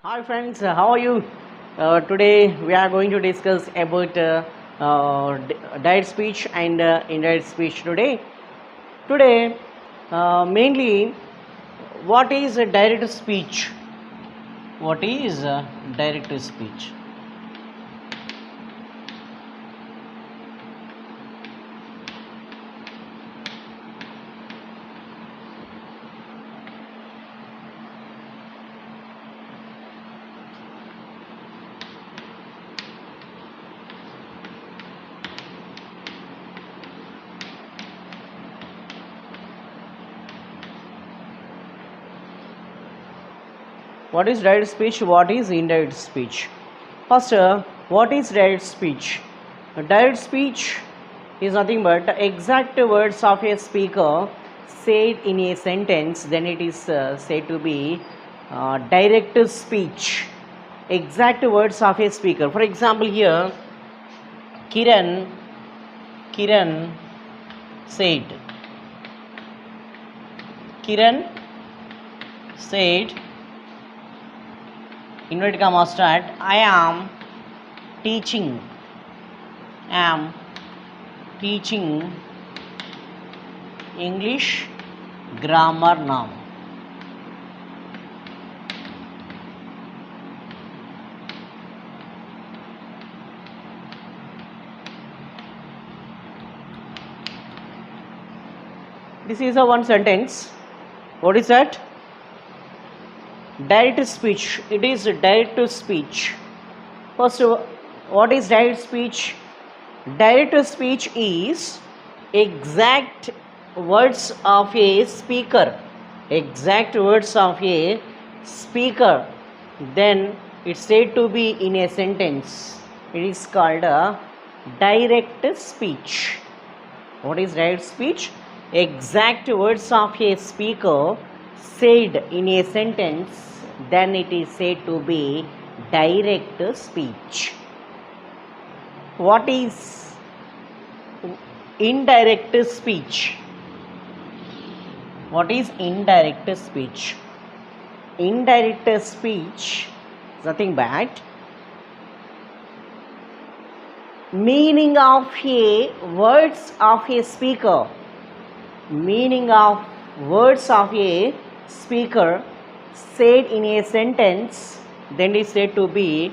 Hi friends, how are you? Today we are going to discuss about direct speech and indirect speech Mainly, what is a direct speech? What is direct speech? What is direct speech? What is indirect speech? First, what is direct speech? Direct speech is nothing but the exact words of a speaker said in a sentence, then it is said to be direct speech. Exact words of a speaker. For example, here Kiran said. Kiran said, inverted comma start, I am teaching English grammar now. This is a one sentence. What is that? Direct speech. It is direct speech. First, what is direct speech? Direct speech is exact words of a speaker. Exact words of a speaker. Then it's said to be in a sentence. It is called a direct speech. What is direct speech? Exact words of a speaker said in a sentence, then it is said to be direct speech. What is indirect speech? What is indirect speech? Indirect speech is nothing but meaning of a words of a speaker. Meaning of words of a speaker said in a sentence, then is said to be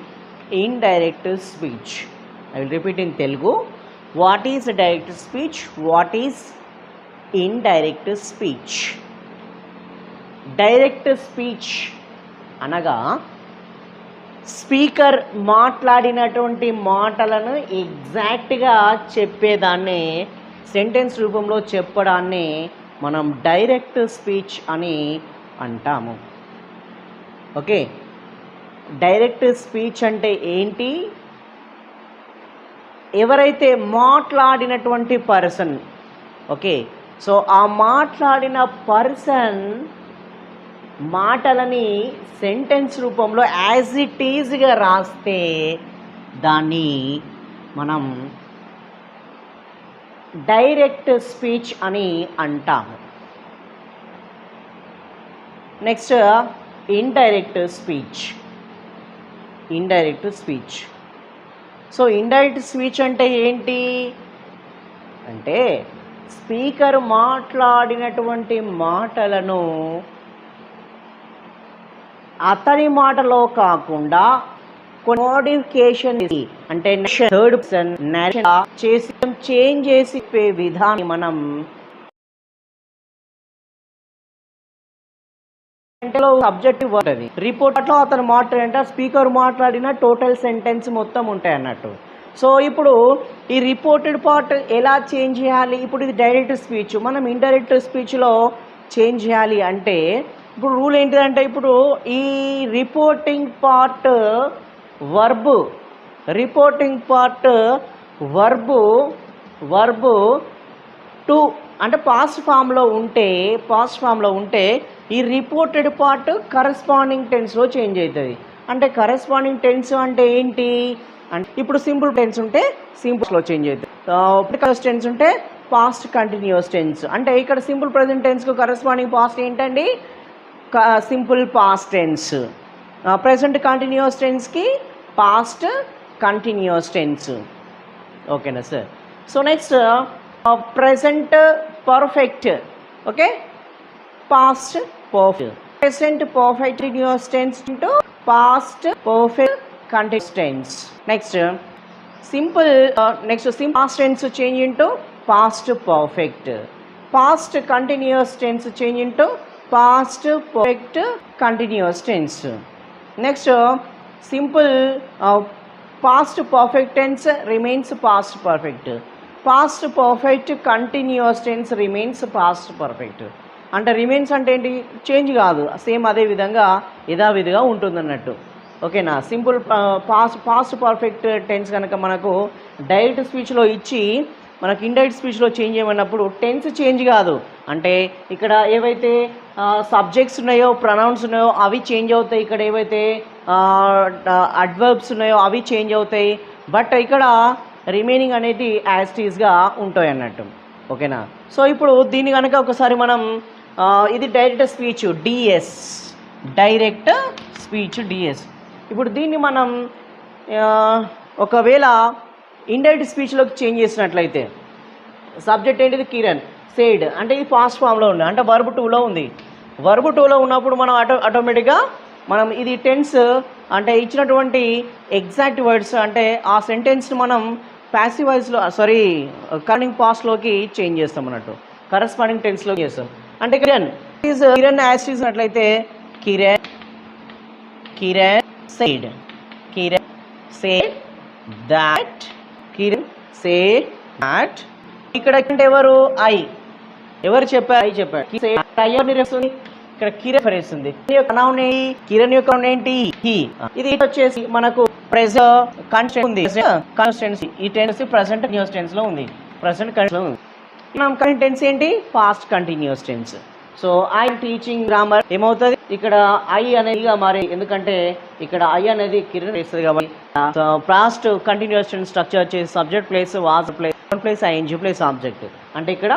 indirect speech. I will repeat in Telugu. What is direct speech? What is indirect speech? Direct speech అనగా speaker మాట్లాడినటువంటి మాటలను ఎగ్జాక్ట్గా చెప్పేదాన్ని sentence రూపంలో చెప్పడాన్ని మనం direct speech అని అంటాము. Okay, direct speech అంటే ఏంటి? ఎవరైతే మాట్లాడినటువంటి పర్సన్, ఓకే, సో ఆ మాట్లాడిన పర్సన్ మాటలని సెంటెన్స్ రూపంలో యాజ్ ఇట్ ఈజ్గా రాస్తే దాన్ని మనం డైరెక్ట్ స్పీచ్ అని అంటాము. Next indirect speech. Indirect speech. So indirect speech అంటే ఏంటి అంటే స్పీకర్ మాట్లాడినటువంటి మాటలను అతని మాటలో కాకుండా మోడిఫికేషన్ అంటే థర్డ్ పర్సన్ చేసి చేంజ్ చేసి విధానం మనం సబ్జెక్టివ్ ఉంటుంది. రిపోర్ట్లో అతను మాట్లాడిన స్పీకర్ మాట్లాడిన టోటల్ సెంటెన్స్ మొత్తం ఉంటాయి అన్నట్టు. సో ఇప్పుడు ఈ రిపోర్టెడ్ పార్ట్ ఎలా చేంజ్ చేయాలి? ఇప్పుడు ఇది డైరెక్ట్ స్పీచ్, మనం ఇండైరెక్ట్ స్పీచ్లో చేంజ్ చేయాలి అంటే ఇప్పుడు రూల్ ఏంటిదంటే ఇప్పుడు ఈ రిపోర్టింగ్ పార్ట్ వర్బు టు అంటే పాస్ట్ ఫామ్లో ఉంటే ఈ రిపోర్టెడ్ పార్ట్ కరస్పాండింగ్ టెన్స్లో చేంజ్ అవుతుంది. అంటే కరస్పాండింగ్ టెన్స్ అంటే ఏంటి అంటే ఇప్పుడు సింపుల్ టెన్స్ ఉంటే సింపుల్స్లో చేంజ్ అవుతుంది, టెన్స్ ఉంటే పాస్ట్ కంటిన్యూస్ టెన్స్. అంటే ఇక్కడ సింపుల్ ప్రజెంట్ టెన్స్కు కరస్పాండింగ్ పాస్ట్ ఏంటండి? Simple past tense. Present continuous టెన్స్కి పాస్ట్ కంటిన్యూస్ టెన్స్. ఓకేనా sir? So next present perfect. Okay, past perfect. Present perfect continuous tense into past perfect continuous tense. Next simple past tense change into past perfect. Past continuous tense change into past perfect continuous tense. Next simple past perfect tense remains past perfect. Past perfect continuous tense remains past perfect. అంటే remains అంటే ఏంటి? Change కాదు, same అదే విధంగా యథావిధిగా ఉంటుందన్నట్టు. ఓకేనా? Simple past perfect tense కనుక మనకు డైరెక్ట్ స్పీచ్లో ఇచ్చి మనకి ఇండైరెక్ట్ స్పీచ్లో చేంజ్ చేయమన్నప్పుడు టెన్స్ చేంజ్ కాదు. అంటే ఇక్కడ ఏవైతే సబ్జెక్ట్స్ ఉన్నాయో, ప్రొనౌన్స్ ఉన్నాయో అవి చేంజ్ అవుతాయి. ఇక్కడ ఏవైతే అడ్వర్బ్స్ ఉన్నాయో అవి చేంజ్ అవుతాయి. బట్ ఇక్కడ రిమైనింగ్ అనేది యాజ్ ఇట్ ఈస్గా ఉంటాయి అన్నట్టు. ఓకేనా? సో ఇప్పుడు దీన్ని కనుక ఒకసారి మనం ఇది direct speech DS, direct speech DS. ఇప్పుడు దీన్ని మనం ఒకవేళ ఇండైరెక్ట్ స్పీచ్లోకి చేంజ్ చేసినట్లయితే సబ్జెక్ట్ ఏంటిది? కిరణ్ సేడ్. అంటే ఇది పాస్ట్ ఫామ్లో ఉంది, అంటే వర్బ్ 2లో ఉంది. వర్బ్ 2లో ఉన్నప్పుడు మనం ఆటోమేటిక్గా మనం ఇది టెన్స్ అంటే ఇచ్చినటువంటి ఎగ్జాక్ట్ వర్డ్స్ అంటే ఆ సెంటెన్స్ని మనం ప్యాసివ్ వాయిస్లో కరెండింగ్ పాస్ట్లోకి చేంజ్ చేస్తాం అన్నట్టు, కరస్పాండింగ్ టెన్స్లో చేస్తాం. అంటే కిరణ్ యాజ్ ఈజ్ అట్లయితే Kiran said, Kiran said that, Kiran said that. ఇక్కడ ఎవరు? ఐ. ఎవరు చెప్పారు? ఐ చెప్పాడు. ఎవరిని రేస్తుంది? ఇక్కడ కిరణ్ రేస్తుంది. కిరణ్ యొక్క ఏంటి? హీ. ఇది వచ్చేసి మనకు కాన్స్టెన్సీ. ఈ టెన్స్ ప్రెసెంట్ కంటిన్యూస్ టెన్స్ లో ఉంది. ప్రెసెంట్ కంటిన్యూస్ లో ఉంది. మనం కరెంట్ టెన్స్ ఏంటి? Past continuous tense. So I teaching grammar ఏమవుతుంది? ఇక్కడ ఐ అనేదిగా మారి, ఎందుకంటే ఇక్కడ ఐ అనేది కిరణ్ వేస్తుంది కాబట్టి పాస్ట్ కంటిన్యూస్ టెన్స్ స్ట్రక్చర్ వచ్చేసి subject place was place ING place object. అంటే ఇక్కడ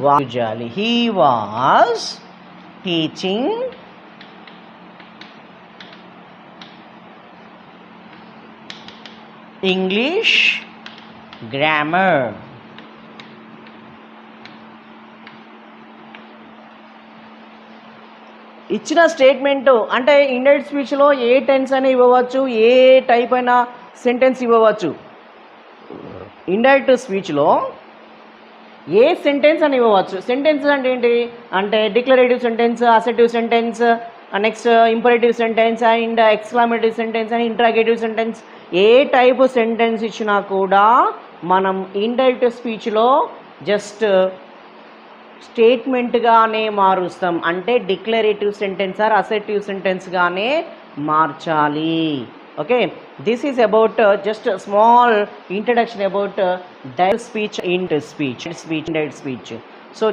was. He was teaching English grammar. ఇచ్చిన స్టేట్మెంట్ అంటే ఇండైరెక్ట్ స్పీచ్లో ఏ టెన్స్ అయినా ఇవ్వవచ్చు, ఏ టైప్ అయినా సెంటెన్స్ ఇవ్వవచ్చు. ఇండైరెక్ట్ స్పీచ్లో ఏ సెంటెన్స్ అని ఇవ్వవచ్చు. సెంటెన్స్ అంటే ఏంటి? అంటే declarative sentence, assertive sentence, next imperative sentence and exclamative sentence and interrogative sentence. ఏ టైపు సెంటెన్స్ ఇచ్చినా కూడా మనం ఇండైరెక్ట్ స్పీచ్లో జస్ట్ స్టేట్మెంట్గానే మారుస్తాం. అంటే డిక్లరేటివ్ సెంటెన్స్ ఆర్ అసెటివ్ సెంటెన్స్గానే మార్చాలి. Okay, this is about just small introduction about direct speech, indirect speech. So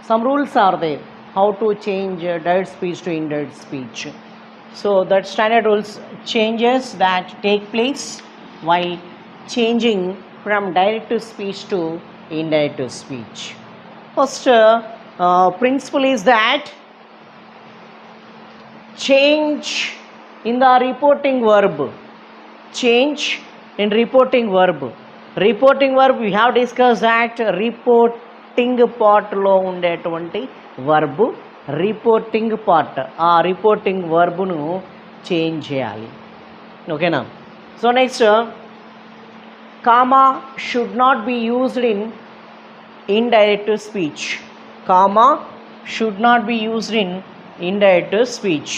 some rules are there how to change direct speech to indirect speech. So that standard rules changes that take place while changing from direct speech to indirect speech. First principle is that change in the reporting verb. Change in reporting verb. Reporting verb we have discussed that reporting పార్ట్లో ఉండేటువంటి verb reporting part. ఆ reporting వర్బ్ను change చేయాలి. ఓకేనా? So next comma should not be used in indirect speech. Comma should not be used in indirect speech.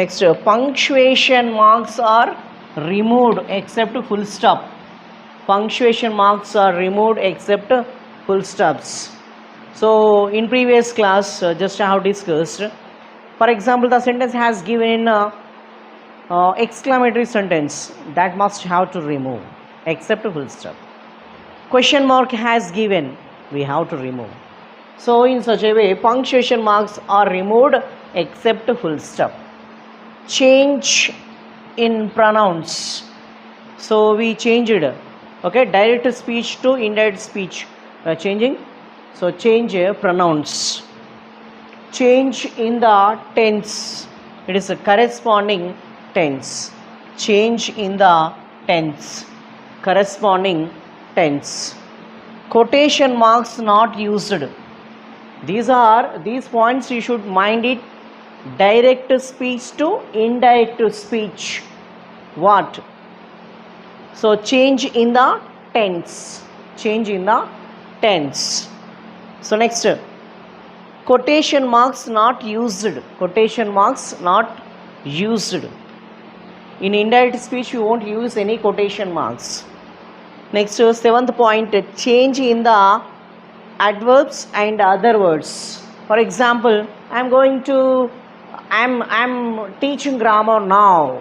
Next punctuation marks are removed except full stop. punctuation marks are removed except full stops. So in previous class, just I have discussed, for example, the sentence has given in exclamatory sentence, that must have to remove except full stop. Question mark has given, we have to remove. So in such a way, punctuation marks are removed except full stop. Change in pronouns, so we changed, okay, direct speech to indirect speech, changing. So change pronouns. Change in the tense, it is a corresponding tense. Change in the tense, corresponding tense. Quotation marks not used, these points you should mind it. Direct speech to indirect speech, what? So change in the tense, change in the tense. So next, quotation marks not used, quotation marks not used. In indirect speech you won't use any quotation marks. Next, seventh point, change in the adverbs and other words. For example, I'm teaching grammar now.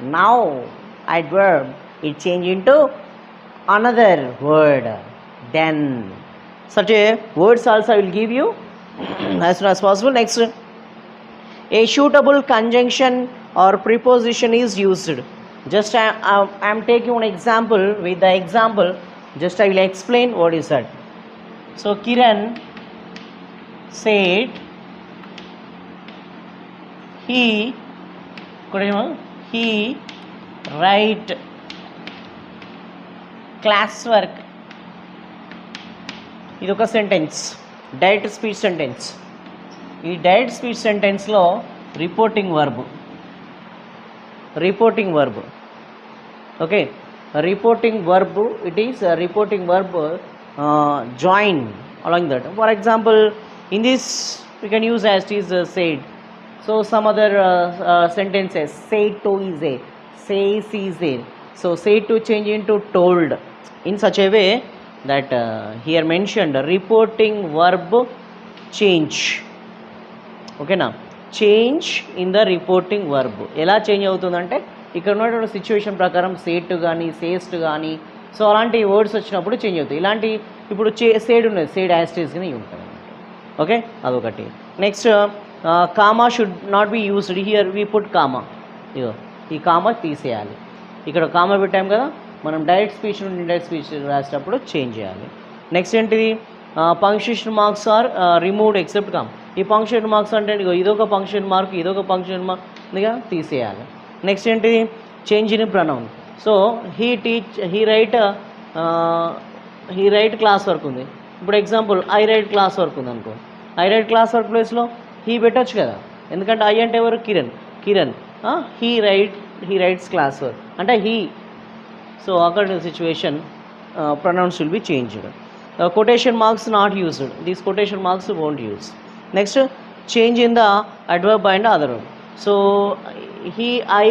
Now adverb, it change into another word. Then such a words also I will give you as soon as possible. Next, a suitable conjunction or preposition is used. Just I am taking one example. With the example, just I will explain what is that. So Kiran said he write classwork. ఇది ఒక sentence, direct speech sentence. ఈ direct speech సెంటెన్స్లో reporting verb, okay, reporting verb, it is reporting verb join along that. For example, in this we can use as it is said. So some other sentences, said to is a, says is there. So said to change into told in such a way that here mentioned reporting verb change. Okay na, change in the reporting verb ఎలా change అవుతుందంటే ఇక్కడ ఉన్నటువంటి situation ప్రకారం సేట్ కానీ సేస్ట్ కానీ, so అలాంటి words వచ్చినప్పుడు change అవుతాయి. ఇలాంటి ఇప్పుడు సేడ్ ఉన్నది, సేడ్ యాస్టేజ్గానే ఉంటుంది. ఓకే, అదొకటి. Next, comma should not be used. Here we put comma. ఇగో ఈ కామా తీసేయాలి. ఇక్కడ కామా పెట్టాం కదా, మనం డైరెక్ట్ స్పీచ్ నుండి ఇండైరెక్ట్ స్పీచ్ రాసేటప్పుడు చేంజ్ చేయాలి. నెక్స్ట్ ఏంటిది, punctuation marks are removed except comma. ఈ పంక్చుయేషన్ మార్క్స్ అంటే ఇదొక పంక్చుయేషన్ మార్క్, ఇదొక పంక్చుయేషన్ మార్క్ తీసేయాలి. నెక్స్ట్ ఏంటిది, change in pronoun. So he write class work ఉంది. ఇప్పుడు example I write class work ఉంది అనుకో, ఐ రైట్ క్లాస్ వర్క్ ప్లేస్లో హీ పెట్టచ్చు కదా, ఎందుకంటే ఐ అంటే ఎవరు, Kiran he writes class work అంటే he. So according to situation pronouns will be changed. Quotation marks not used, these quotation marks won't use. Next, change in the adverb and other verb. So I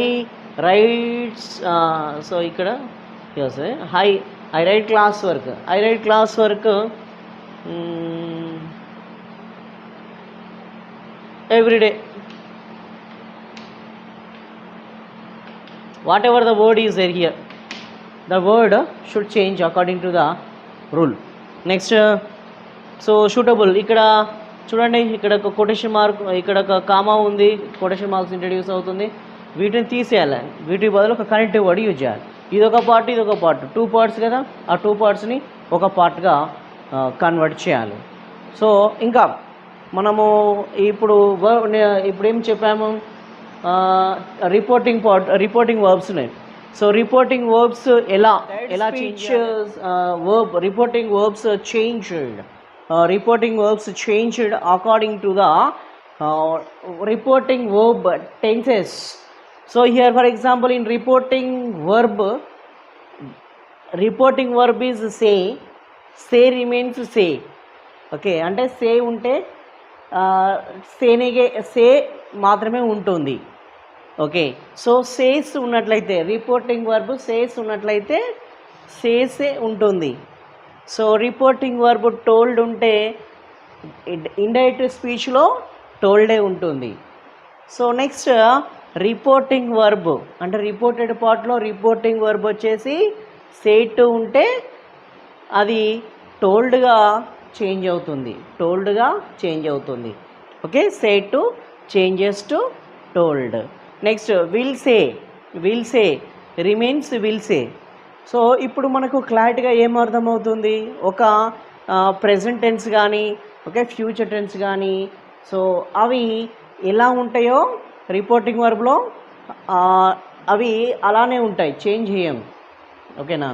writes, so ఇక్కడ I write class work every day. whatever the word is there here, the word should change according to the rule. Next, so suitable, ఇక్కడ చూడండి, ఇక్కడ ఒక quotation mark, ఇక్కడ ఒక comma ఉంది, quotation marks introduce అవుతుంది, వీటిని తీసేయాలి. వీటి బదులు ఒక కనెక్టివ్ వర్డ్ యూజ్ చేయాలి. ఇదొక పార్ట్, ఇదొక పార్ట్, 2 parts కదా, ఆ 2 partsని ఒక పార్ట్గా కన్వర్ట్ చేయాలి. సో ఇంకా మనము ఇప్పుడు ఏం చెప్పాము, రిపోర్టింగ్ వర్బ్స్ ఉన్నాయి. సో రిపోర్టింగ్ వర్బ్స్ ఎలా reporting verbs changed according to the reporting verb tenses. So here for example in reporting verb is say remains say. Okay, అంటే say ఉంటే say మాత్రమే ఉంటుంది. ఓకే, సో సేస్ ఉన్నట్లయితే reporting verb says ఉన్నట్లయితే సేసే ఉంటుంది. So reporting verb told ఉంటే indirect స్పీచ్లో టోల్డే ఉంటుంది. సో నెక్స్ట్ రిపోర్టింగ్ వర్బ్ అంటే రిపోర్టెడ్ పార్ట్లో రిపోర్టింగ్ వర్బ్ వచ్చేసి సేడ్ టు ఉంటే అది టోల్డ్గా చేంజ్ అవుతుంది. Okay, said to changes to told. Next will say remains will say. So ఇప్పుడు మనకు క్లారిటీగా ఏం అర్థమవుతుంది, ఒక ప్రెజెంట్ టెన్స్ కానీ ఓకే ఫ్యూచర్ టెన్స్ కానీ సో అవి ఎలా ఉంటాయో రిపోర్టింగ్ వర్బ్లో అవి అలానే ఉంటాయి, చేంజ్ చేయం. ఓకేనా?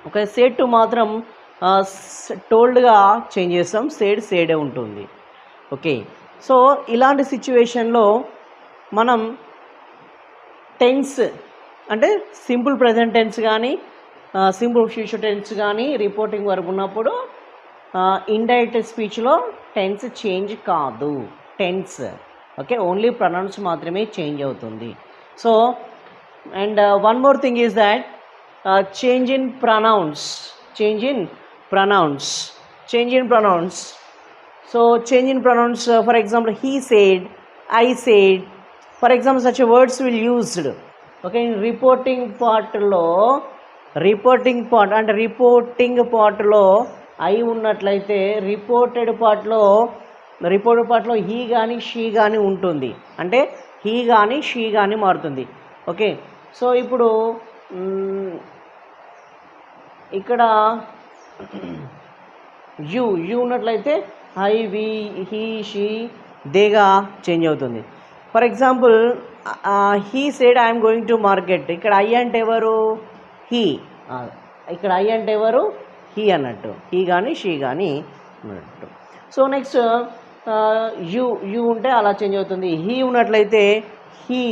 ఓకే, సేడ్ టు మాత్రం టోల్డ్గా చేంజ్ చేస్తాం, సేడే ఉంటుంది. ఓకే, సో ఇలాంటి సిచ్యువేషన్లో మనం టెన్స్ అంటే సింపుల్ ప్రెజెంట్ టెన్స్ కానీ సింపుల్ ఫ్యూచర్ టెన్స్ కానీ రిపోర్టింగ్ వర్బ్ ఉన్నప్పుడు ఇండైరెక్ట్ స్పీచ్లో టెన్స్ చేంజ్ కాదు, టెన్స్ ఓకే ఓన్లీ ప్రొనౌన్స్ మాత్రమే చేంజ్ అవుతుంది. So and one more thing is that change in pronouns. So change in pronouns, for example he said, I said, for example such words will used. Okay, reporting పార్ట్లో I ఉన్నట్లయితే reported పార్ట్లో he కానీ she కానీ ఉంటుంది, అంటే he కానీ she కానీ మారుతుంది. ఓకే, సో ఇప్పుడు ఇక్కడ యూ ఉన్నట్లయితే ఐ వి హీ షీ దేగా చేంజ్ అవుతుంది. For example he said I'm going to market. ఇక్కడ ఐ అంటే ఎవరు, హీ. ఇక్కడ ఐ అంటే ఎవరు, హీ అన్నట్టు, హీ కానీ షీ కానీ అన్నట్టు. సో నెక్స్ట్ యూ ఉంటే అలా చేంజ్ అవుతుంది. హీ ఉన్నట్లయితే he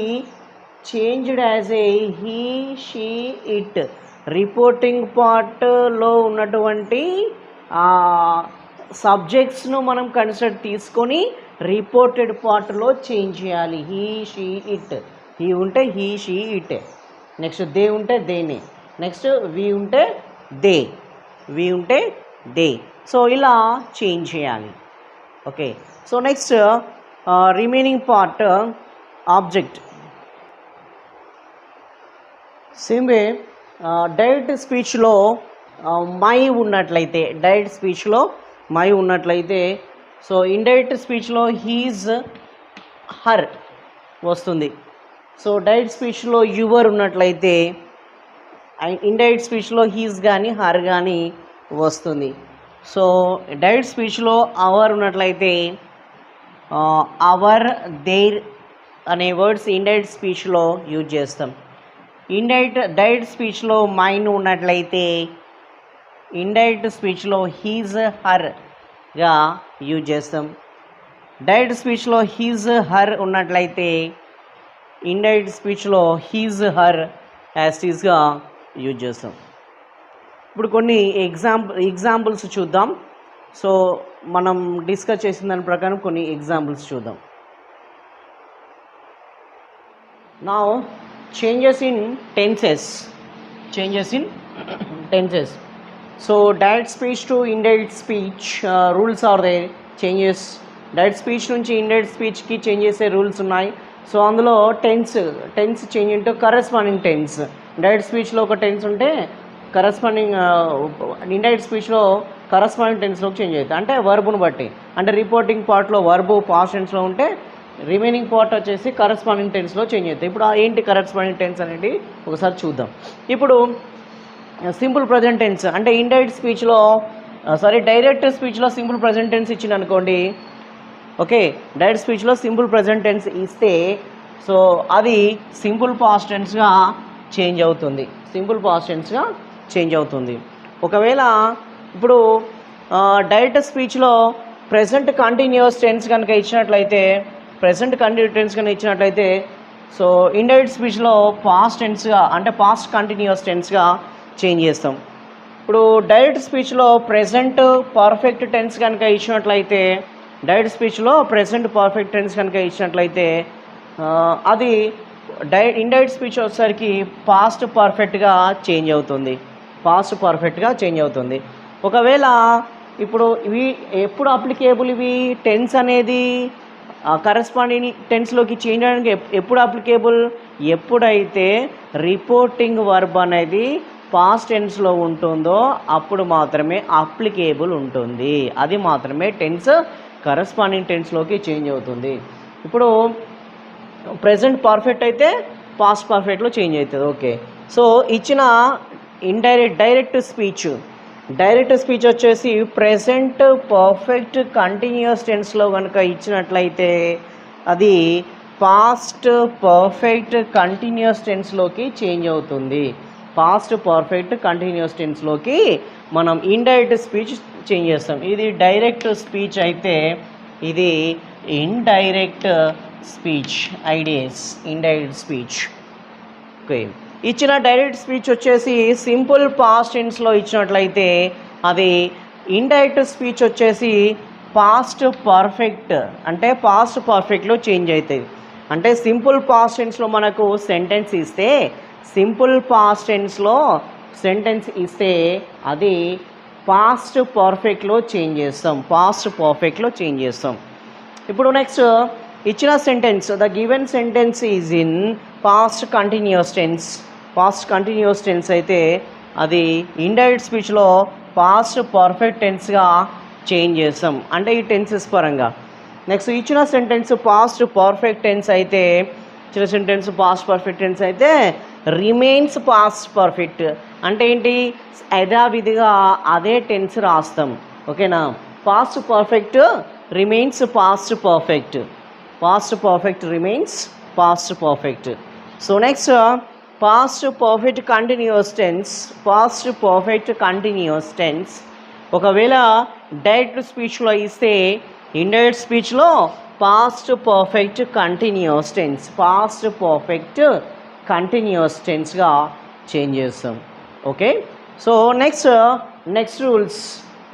changed as a he she it. Reporting పార్ట్లో ఉన్నటువంటి సబ్జెక్ట్స్ను మనం కన్సిడర్ తీసుకొని రిపోర్టెడ్ పార్ట్లో చేంజ్ చేయాలి. He she it. హీ ఉంటే he she it. Next they ఉంటే దేనే. నెక్స్ట్ వి ఉంటే దే. సో ఇలా చేంజ్ చేయాలి. Okay, so next remaining part object. Same way direct స్పీచ్లో మై ఉన్నట్లయితే సో ఇండైరెక్ట్ స్పీచ్లో హీజ్ హర్ వస్తుంది. సో డైరెక్ట్ స్పీచ్లో యువర్ ఉన్నట్లయితే ఇండైరెక్ట్ స్పీచ్లో హీజ్ కానీ హర్ కానీ వస్తుంది. సో డైరెక్ట్ స్పీచ్లో అవర్ ఉన్నట్లయితే అవర్ దేర్ అనే వర్డ్స్ ఇండైరెక్ట్ స్పీచ్లో యూజ్ చేస్తాం. డైరెక్ట్ స్పీచ్లో మైన్ ఉన్నట్లయితే ఇండైరెక్ట్ స్పీచ్లో హీజ్ హర్గా యూజ్ చేస్తాం. డైరెక్ట్ స్పీచ్లో హీజ్ హర్ ఉన్నట్లయితే ఇండైరెక్ట్ స్పీచ్లో హీజ్ హర్ యాజ్ టీజ్గా యూజ్ చేస్తాం. ఇప్పుడు కొన్ని ఎగ్జాంపుల్స్ చూద్దాం. సో మనం డిస్కస్ చేసిన దాని ప్రకారం కొన్ని ఎగ్జాంపుల్స్ చూద్దాం. Now changes in tenses. So direct speech to indirect speech rules are there. Changes direct speech నుంచి ఇండైరెక్ట్ స్పీచ్కి చేంజ్ చేసే రూల్స్ ఉన్నాయి. సో అందులో tense change into corresponding tense. Direct స్పీచ్లో ఒక టెన్స్ ఉంటే కరస్పాండింగ్ ఇండైరెక్ట్ స్పీచ్లో కరస్పాండింగ్ టెన్స్లోకి చేంజ్ అవుతుంది, అంటే వర్బును బట్టి. అంటే రిపోర్టింగ్ పార్ట్లో వర్బు పాస్ట్ టెన్స్లో ఉంటే రిమైనింగ్ పార్ట్ వచ్చేసి కరస్పాండింగ్ టెన్స్లో చేంజ్ అవుతాయి. ఇప్పుడు ఏంటి కరస్పాండింగ్ టెన్స్ అనేది ఒకసారి చూద్దాం. ఇప్పుడు సింపుల్ ప్రజెంట్ టెన్స్ అంటే ఇండైరెక్ట్ స్పీచ్లో డైరెక్ట్ స్పీచ్లో సింపుల్ ప్రజెంట్ టెన్స్ ఇచ్చింది అనుకోండి. ఓకే, డైరెక్ట్ స్పీచ్లో సింపుల్ ప్రజెంట్ టెన్స్ ఇస్తే సో అది సింపుల్ పాస్ట్ టెన్స్గా చేంజ్ అవుతుంది. ఒకవేళ ఇప్పుడు డైరెక్ట్ స్పీచ్లో ప్రెజెంట్ కంటిన్యూస్ టెన్స్ కనుక ఇచ్చినట్లయితే సో ఇండైరెక్ట్ స్పీచ్లో పాస్ట్ టెన్స్గా అంటే పాస్ట్ కంటిన్యూస్ టెన్స్గా చేంజ్ చేస్తాం. ఇప్పుడు డైరెక్ట్ స్పీచ్లో ప్రెజెంట్ పర్ఫెక్ట్ టెన్స్ కనుక ఇచ్చినట్లయితే అది ఇండైరెక్ట్ స్పీచ్ వచ్చేసరికి పాస్ట్ పర్ఫెక్ట్గా చేంజ్ అవుతుంది. పాస్ట్ పర్ఫెక్ట్గా చేంజ్ అవుతుంది. ఒకవేళ ఇప్పుడు ఇవి ఎప్పుడు అప్లికేబుల్, ఇవి టెన్స్ అనేది కరెస్పాండింగ్ టెన్స్లోకి చేంజ్ చేయడానికి ఎప్పుడు అప్లికేబుల్, ఎప్పుడైతే రిపోర్టింగ్ వర్బ్ అనేది పాస్ట్ టెన్స్లో ఉంటుందో అప్పుడు మాత్రమే అప్లికేబుల్ ఉంటుంది. అది మాత్రమే టెన్స్ కరెస్పాండింగ్ టెన్స్లోకి చేంజ్ అవుతుంది. ఇప్పుడు ప్రెజెంట్ పర్ఫెక్ట్ అయితే పాస్ట్ పర్ఫెక్ట్లో చేంజ్ అవుతుంది. ఓకే, సో ఇచ్చిన డైరెక్ట్ స్పీచ్ వచ్చేసి ప్రెజెంట్ పర్ఫెక్ట్ కంటిన్యూస్ టెన్స్లో కనుక ఇచ్చినట్లయితే అది పాస్ట్ పర్ఫెక్ట్ కంటిన్యూస్ టెన్స్లోకి చేంజ్ అవుతుంది. పాస్ట్ పర్ఫెక్ట్ కంటిన్యూస్ టెన్స్లోకి మనం ఇండైరెక్ట్ స్పీచ్ చేంజ్ చేస్తాం. ఇది డైరెక్ట్ స్పీచ్ అయితే ఇది indirect speech. Indirect speech. Okay, ఇచ్చిన డైరెక్ట్ స్పీచ్ వచ్చేసి సింపుల్ పాస్ట్ టెన్స్లో ఇచ్చినట్లయితే అది ఇండైరెక్ట్ స్పీచ్ వచ్చేసి పాస్ట్ పర్ఫెక్ట్ అంటే పాస్ట్ పర్ఫెక్ట్లో చేంజ్ అవుతుంది. అంటే సింపుల్ పాస్ట్ టెన్స్లో మనకు సెంటెన్స్ ఇస్తే అది పాస్ట్ పర్ఫెక్ట్లో చేంజ్ చేస్తాం. ఇప్పుడు నెక్స్ట్ ఇచ్చిన sentence, the given sentence is in past continuous tense అయితే అది ఇండైరెక్ట్ స్పీచ్లో పాస్ట్ పర్ఫెక్ట్ టెన్స్గా చేంజ్ చేస్తాం, అంటే ఈ టెన్సెస్ పరంగా. నెక్స్ట్ ఇచ్చిన సెంటెన్స్ పాస్ట్ పర్ఫెక్ట్ టెన్స్ అయితే రిమైన్స్ పాస్ట్ పర్ఫెక్ట్. అంటే ఏంటి, యథావిధిగా అదే టెన్స్ రాస్తాం. ఓకేనా, past perfect remains past perfect remains past perfect. So next past perfect continuous tense ఒకవేళ డైరెక్ట్ స్పీచ్లో ఇస్తే ఇండైరెక్ట్ స్పీచ్లో పాస్ట్ పర్ఫెక్ట్ కంటిన్యూస్ టెన్స్గా చేంజ్ చేస్తాం. Okay, so next rules.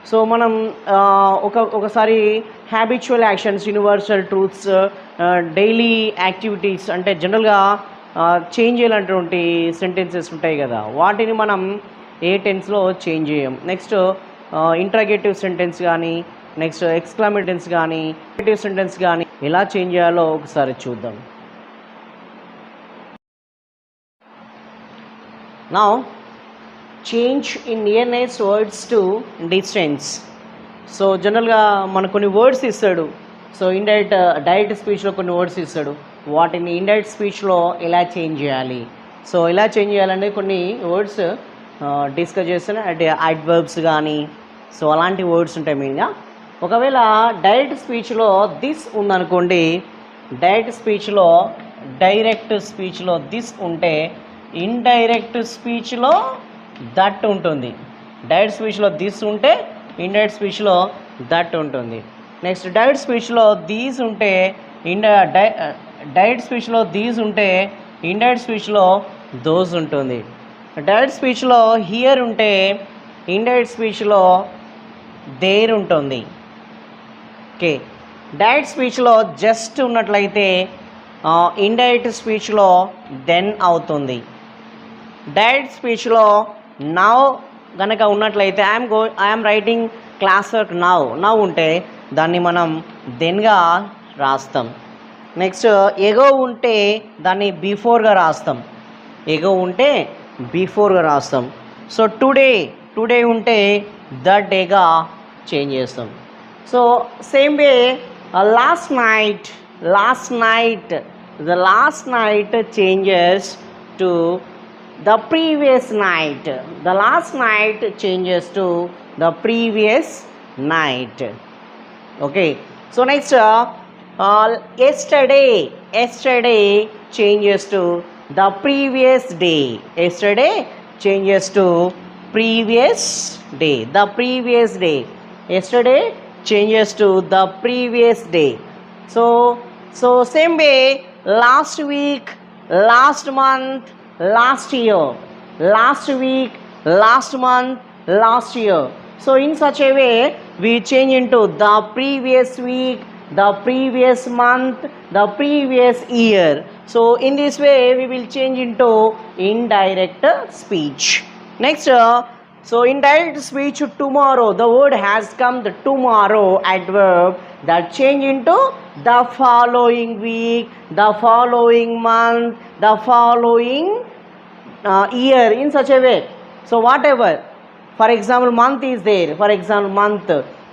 So మనం ఒకసారి habitual actions, universal truths, daily activities అంటే జనరల్గా చేంజ్ చేయాలంటే సెంటెన్సెస్ ఉంటాయి కదా, వాటిని మనం ఏ టెన్స్లో చేంజ్ చేయం. నెక్స్ట్ ఇంట్రాగేటివ్ సెంటెన్స్ కానీ, నెక్స్ట్ ఎక్స్క్లమేటివ్ సెంటెన్స్ కానీ ఎలా చేంజ్ చేయాలో ఒకసారి చూద్దాం. Now change in nearness words to distance. So జనరల్గా మనకు కొన్ని వర్డ్స్ ఇస్తాడు. సో డైరెక్ట్ స్పీచ్లో కొన్ని వర్డ్స్ ఇస్తాడు, వాటిని ఇండైరెక్ట్ స్పీచ్లో ఎలా చేంజ్ చేయాలి. సో ఎలా చేంజ్ చేయాలంటే కొన్ని వర్డ్స్ డిస్కస్ చేస్తున్నా, అంటే అడ్వర్బ్స్ కానీ, సో అలాంటి వర్డ్స్ ఉంటాయి మెయిన్గా. ఒకవేళ డైరెక్ట్ స్పీచ్లో దిస్ ఉందనుకోండి, డైరెక్ట్ స్పీచ్లో దిస్ ఉంటే ఇండైరెక్ట్ స్పీచ్లో దట్ ఉంటుంది. డైరెక్ట్ స్పీచ్లో దిస్ ఉంటే ఇండైరెక్ట్ స్పీచ్లో దట్ ఉంటుంది. నెక్స్ట్ డైరెక్ట్ స్పీచ్లో దీస్ ఉంటే డైరెక్ట్ స్పీచ్లో దీస్ ఉంటే ఇండైరెక్ట్ స్పీచ్లో దోస్ ఉంటుంది. డైరెక్ట్ స్పీచ్లో హియర్ ఉంటే ఇండైరెక్ట్ స్పీచ్లో దేర్ ఉంటుంది. ఓకే, డైరెక్ట్ స్పీచ్లో జస్ట్ ఉన్నట్లయితే ఇండైరెక్ట్ స్పీచ్లో దెన్ అవుతుంది. డైరెక్ట్ స్పీచ్లో నౌ కనుక ఉన్నట్లయితే I'm writing class work now ఉంటే దాన్ని మనం దెన్గా రాస్తాం. నెక్స్ట్ ఎగో ఉంటే దాన్ని బిఫోర్గా రాస్తాం. సో టుడే ఉంటే ద డేగా చేంజ్ చేస్తాం. So same way last night changes to the previous night. The last night changes to the previous night. Okay, so next yesterday changes to the previous day. Yesterday changes to previous day. Yesterday changes to the previous day. So same way last week, last month, last year, last week, last month, last year. So in such a way we change into the previous week, the previous month, the previous year. So in this way we will change into indirect speech. Next So in direct speech, tomorrow, the word has come, the tomorrow adverb that change into the following week, the following month, the following year, in such a way. So whatever, for example, month is there, for example, month,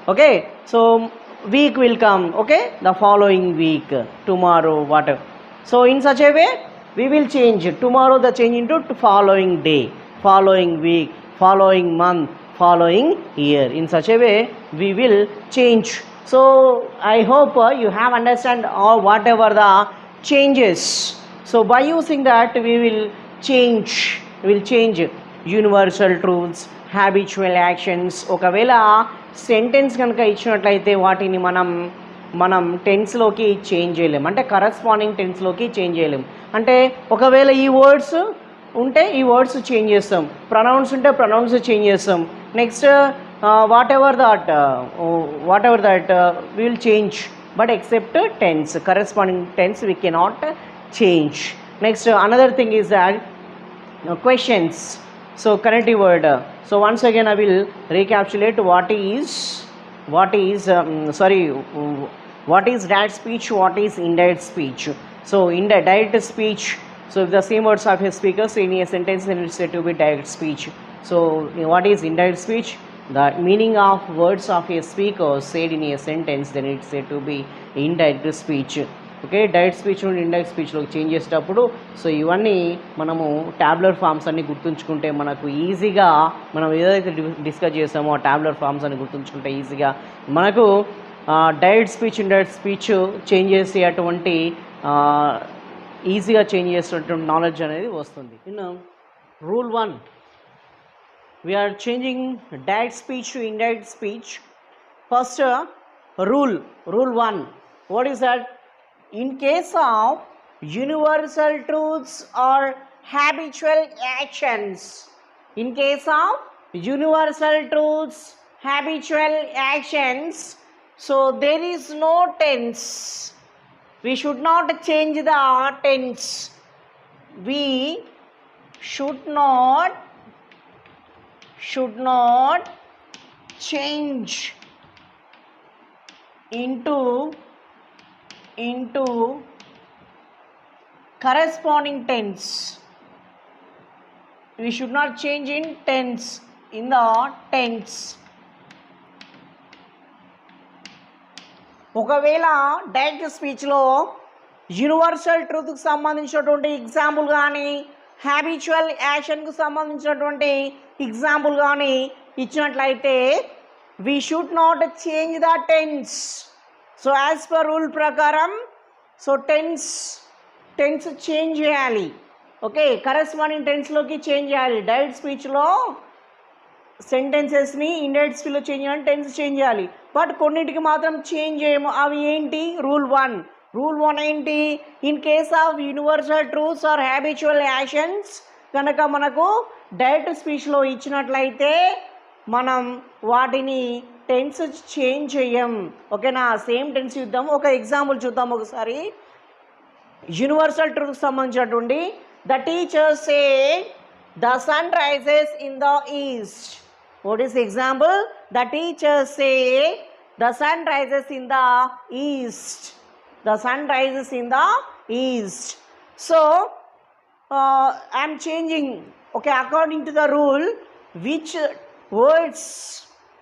okay, so week will come, okay, the following week, tomorrow, whatever. So in such a way we will change tomorrow, the change into following day, following week, following month, following year. In such a way we will change. So I hope you have understand all whatever the changes. So by using that we will change universal truths, habitual actions. ఒకవేళ sentence కనుక ఇచ్చినట్లయితే వాటిని మనం టెన్స్లోకి change చేయలేం, అంటే corresponding టెన్స్లోకి change చేయలేం. అంటే ఒకవేళ ఈ వర్డ్స్ ఉంటే ఈ వర్డ్స్ చేంజ్ చేస్తాం, ప్రొనౌన్స్ ఉంటే ప్రొనౌన్స్ చేంజ్ చేస్తాం. Next whatever that will change, but except tense, corresponding tense we cannot change. Next another thing is that questions. So connective word. So once again I will recapitulate what is direct speech, what is indirect speech. So indirect speech, so if the same words of a speaker say in a sentence, then it's said to be direct speech. So what is indirect speech? The meaning of words of a speaker said in a sentence, then it's said to be indirect speech. Okay, direct speech నుండి indirect స్పీచ్లోకి change చేసేటప్పుడు so ఇవన్నీ మనము tabular forms అన్ని గుర్తుంచుకుంటే మనకు ఈజీగా, మనం ఏదైతే డిస్కస్ చేసామో ఆ ట్యాబ్లర్ ఫామ్స్ అన్ని గుర్తుంచుకుంటే ఈజీగా మనకు direct speech, indirect speech change చేసేటువంటి ఈజీగా చేంజ్ చేసేటువంటి నాలెడ్జ్ అనేది వస్తుంది. In rule 1 we're changing direct speech to indirect speech. First rule 1, what is that? In case of universal truths or habitual actions, in case of universal truths, habitual actions, so there is no tense. We should not change the tense. We should not change into corresponding tense. We should not change in the tense. ఒకవేళ direct స్పీచ్లో universal ట్రూత్కి సంబంధించినటువంటి example కానీ, habitual యాక్షన్కు సంబంధించినటువంటి example కానీ ఇచ్చినట్లయితే we should not change the tense. So as per rule ప్రకారం so tense change చేయాలి. ఓకే, కరస్పాండింగ్ టెన్స్లోకి చేంజ్ చేయాలి. డైరెక్ట్ స్పీచ్లో సెంటెన్సెస్ని ఇండైరెక్ట్ స్పీచ్లో చేంజ్ చేయాలి, టెన్స్ చేంజ్ చేయాలి. బట్ కొన్నిటికి మాత్రం చేంజ్ చేయము. అవి ఏంటి? రూల్ 1 ఏంటి? In case of universal truths or habitual actions కనుక మనకు డైరెక్ట్ స్పీచ్లో ఇచ్చినట్లయితే మనం వాటిని టెన్స్ చేంజ్ చేయం. ఓకేనా? సేమ్ టెన్స్ చూద్దాం. ఒక ఎగ్జాంపుల్ చూద్దాం ఒకసారి. యూనివర్సల్ ట్రూత్కి సంబంధించినటువంటి the teacher say the sun rises in the east. What is example? The teacher say the sun rises in the east. The sun rises in the east. So I'm changing. Okay, according to the rule which words,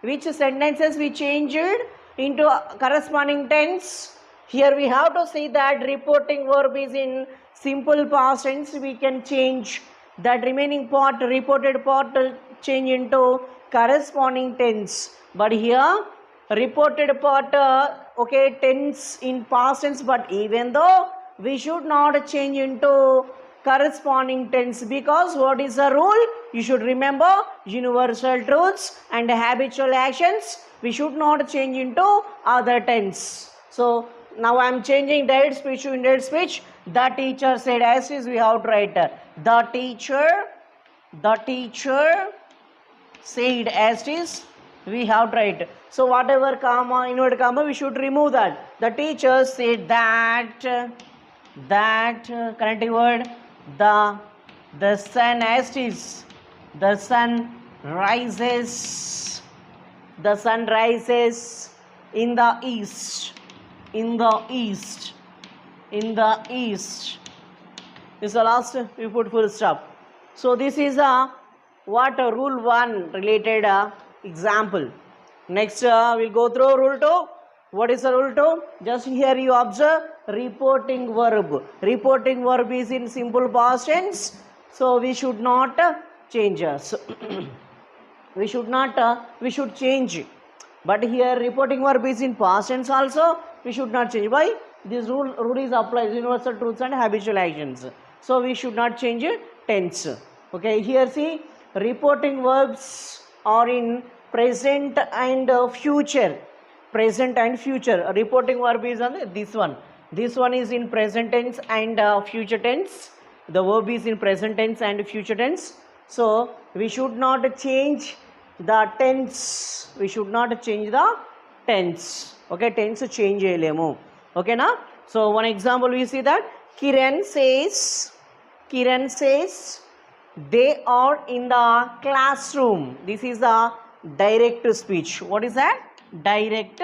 which sentences we changed into corresponding tense. Here we have to see that reporting verb is in simple past tense. We can change that remaining part, reported part, change into corresponding tense. But here reported part, okay, tense in past tense, but even though we should not change into corresponding tense, because what is the rule? You should remember universal truths and habitual actions we should not change into other tense. So now I am changing direct speech to indirect speech. The teacher said, as is we have to write the teacher said, as is we have to write. So whatever comma, inverted comma, we should remove that. The teacher said that connecting word, the sun, as is the sun rises, the sun rises in the east, in the east, in the east. This is the last, we put full stop. So this is a rule 1 related example. Next we'll go through rule 2. What is the rule 2? Just here you observe reporting verb. Reporting verb is in simple past tense, so we should not change. We should change. But here reporting verb is in past tense also, we should not change. Why? This rule is applied universal truths and habitual actions. So we should not change tense. Okay, here see reporting verbs are in present and future. Present and future. Reporting verb is on this one. This one is in present tense and future tense. The verb is in present tense and future tense. So we should not change the tense. We should not change the tense. Okay, tense change cheyalemu. Okay na? So one example we see that Kiran says they are in the classroom. This is the direct speech. What is that? Direct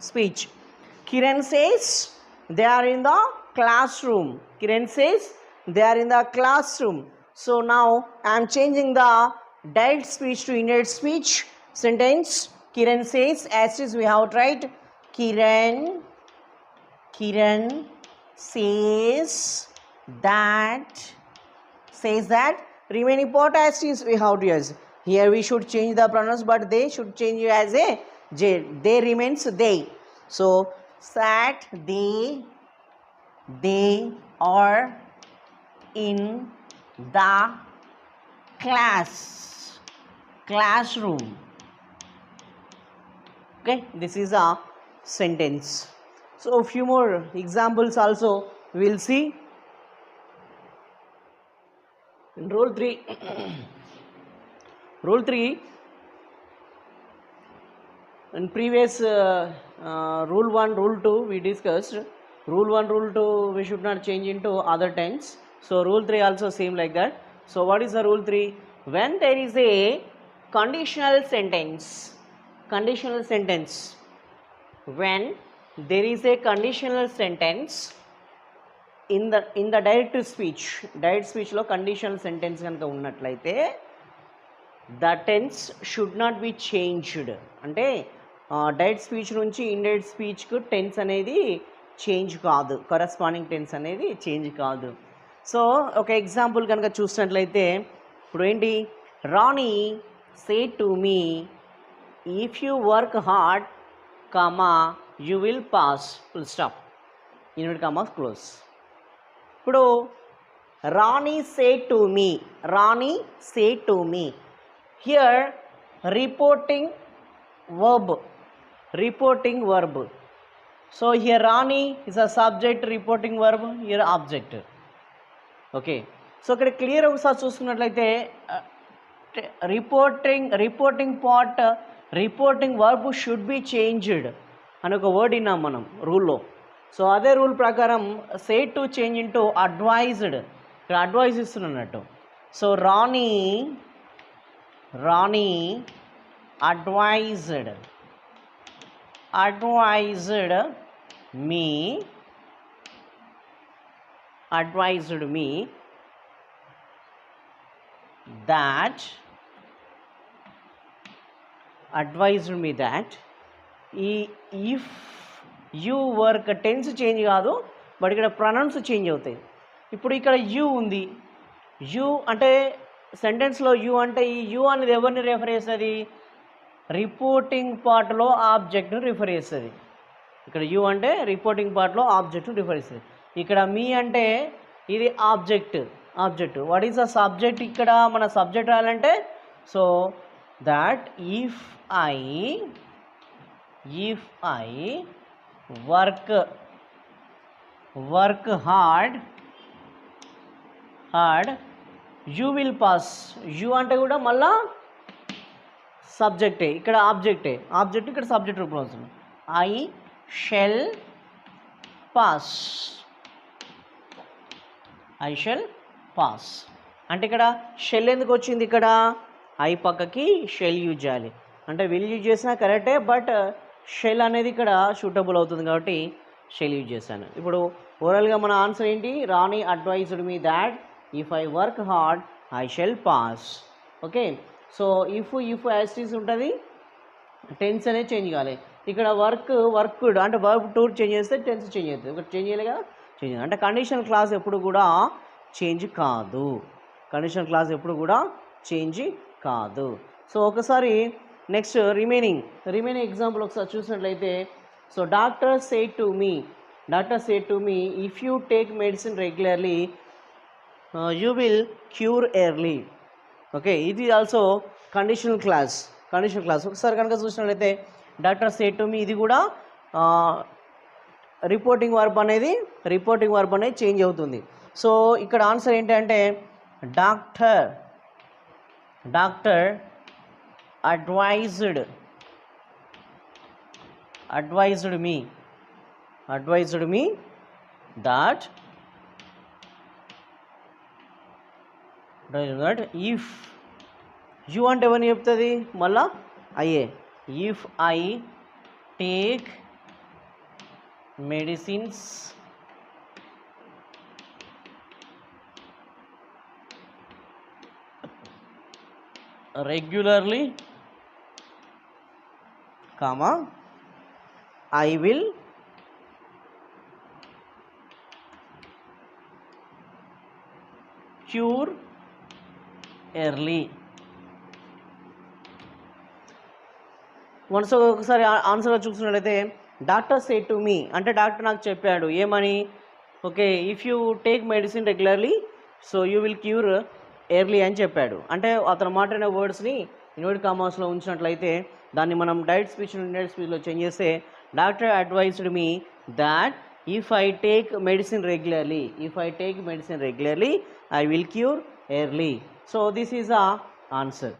speech. Kiran says they are in the classroom. Kiran says they are in the classroom. So now I am changing the direct speech to indirect speech sentence. Kiran says, as is we have tried. Kiran says that. Remaining part as is we have to use. Here we should change the pronouns, but they should change as a J. They remains they. So that they are in the classroom. Okay, this is a sentence. So a few more examples also we will see. In rule 3, in previous rule 1, rule 2 we discussed. Rule 1, rule 2 we should not change into other tense. So rule 3 also same like that. So what is the rule 3? When there is a conditional sentence, when there is a conditional sentence in the direct speech lo conditional sentence ganaka unnatlaite the tense should not be changed. అంటే direct speech నుంచి indirect స్పీచ్కు tense అనేది change కాదు, corresponding tense అనేది change కాదు. So ఒక example కనుక చూసినట్లయితే ఇప్పుడు ఏంటి, Rani say to me if you work hard comma you will pass, full stop, inverted commas close. ఇప్పుడు Rani say to me, here reporting verb. So here Rani is a subject, reporting verb, here object. Okay, so ఇక్కడ clear ఒకసారి చూసుకున్నట్లయితే reporting verb should be changed అని ఒక word విన్నాం మనం రూల్లో. So అదే rule ప్రకారం say to change into advised, ఇక్కడ అడ్వైజ్ ఇస్తున్నట్టు. So Rani advised me that if you work, tense change కాదు బట్ ఇక్కడ ప్రొనౌన్స్ చేంజ్ అవుతాయి. ఇప్పుడు ఇక్కడ యూ ఉంది, యూ అంటే సెంటెన్స్లో యూ అంటే ఈ యూ అనేది ఎవరిని రెఫర్ చేస్తుంది, రిపోర్టింగ్ పార్ట్లో ఆబ్జెక్ట్ను రిఫర్ చేస్తుంది. ఇక్కడ యూ అంటే రిపోర్టింగ్ పార్ట్లో ఆబ్జెక్ట్ను రిఫర్ చేస్తుంది. ఇక్కడ మీ అంటే ఇది object. What is the subject, ఇక్కడ మన సబ్జెక్ట్ రాయాలంటే so that if I work hard you will pass. You అంటే కూడా మళ్ళా సబ్జెక్టే, ఇక్కడ ఆబ్జెక్ట్, ఇక్కడ సబ్జెక్ట్ రూపంలో వస్తుంది. ఐ షెల్ పాస్ అంటే ఇక్కడ షెల్ ఎందుకు వచ్చింది, ఇక్కడ ఐ పక్కకి షెల్ యూజ్ చేయాలి. అంటే విల్ యూజ్ చేసినా కరెక్టే, బట్ షెల్ అనేది ఇక్కడ సూటబుల్ అవుతుంది కాబట్టి షెల్ యూజ్ చేశాను. ఇప్పుడు ఓవరాల్గా మన ఆన్సర్ ఏంటి? Rani advised me that if I work hard I shall pass. Okay, so if as it is ఉంటుంది, టెన్స్ అనేది చేంజ్ కావాలి. ఇక్కడ వర్క్డ్ అంటే వర్బ్ టు చేంజ్ చేస్తే టెన్స్ చేంజ్ అవుతుంది. ఒకటి చేంజ్ చేయాలి కదా, చేంజ్. అంటే కండిషనల్ క్లాస్ ఎప్పుడు కూడా చేంజ్ కాదు. కండిషనల్ క్లాస్ ఎప్పుడు కూడా చేంజ్ కాదు. సో ఒకసారి నెక్స్ట్ రిమైనింగ్ ఎగ్జాంపుల్ ఒకసారి చూసినట్లయితే, so doctor said to me if you take medicine regularly you will cure early. Okay, ఇది ఆల్సో కండిషనల్ క్లాస్. ఒకసారి కనుక చూసినట్లయితే డాక్టర్ సేడ్ టు మీ, ఇది కూడా రిపోర్టింగ్ వర్బ్ అనేది చేంజ్ అవుతుంది. సో ఇక్కడ ఆన్సర్ ఏంటంటే doctor advised me that if you అంటే ఎవరిని చెప్తుంది? మళ్ళా అయ్యే. If I take medicines regularly, I will cure early. ఒకసారి ఆన్సర్గా చూసినట్లయితే డాక్టర్ సేడ్ టు మీ అంటే డాక్టర్ నాకు చెప్పాడు ఏమని? Okay, if you take medicine regularly so you will cure early అని చెప్పాడు. అంటే అతను మాట్లాడిన వర్డ్స్ని ఇన్వర్టెడ్ కామాస్లో ఉంచినట్లయితే దాన్ని మనం డైరెక్ట్ స్పీచ్ నుండి ఇండైరెక్ట్ స్పీచ్లో చేంజ్ చేస్తే doctor advised me that if I take medicine regularly I will cure early. So this is a answer.